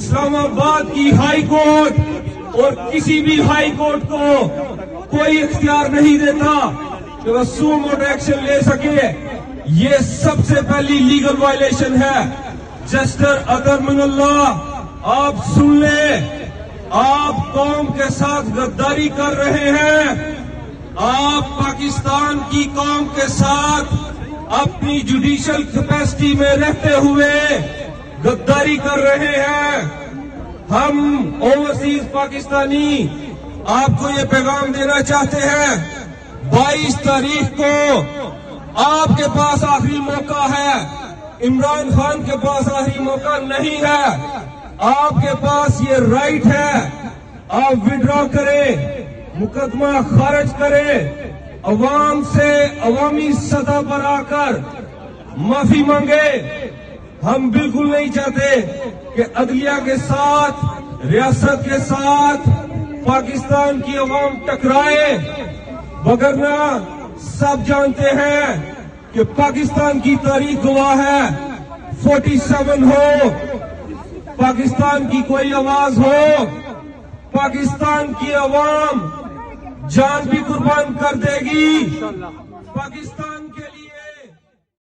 इस्लामाबाद की high court और किसी भी हाई कोर्ट को कोई इख्तियार नहीं देता कि वह सू मोटो एक्शन ले सके। ये सबसे पहली लीगल वायलेशन है। जस्टर अतरमनल्लाह, आप सुन ले, आप कौम के साथ गद्दारी कर रहे हैं। आप पाकिस्तान की कौम के साथ अपनी जुडिशल कैपेसिटी में रहते हुए गद्दारी कर रहे हैं। हम ओवरसीज पाकिस्तानी आपको ये पैगाम देना चाहते हैं, 22 तारीख को आपके पास आखिरी मौका है। इमरान खान के पास आखिरी मौका नहीं है। आपके पास ये राइट है, आप विड्रॉ करें, मुकदमा खारिज करें, अवाम से अवामी सतह पर आकर माफी मांगे। हम बिल्कुल नहीं चाहते कि अदलिया के साथ, रियासत के साथ पाकिस्तान की अवाम टकराए, वगरना सब जानते हैं कि पाकिस्तान की तारीख गवाह है। 47 हो, पाकिस्तान की कोई आवाज हो, पाकिस्तान की अवाम जान भी कुर्बान कर देगी। पाकिस्तान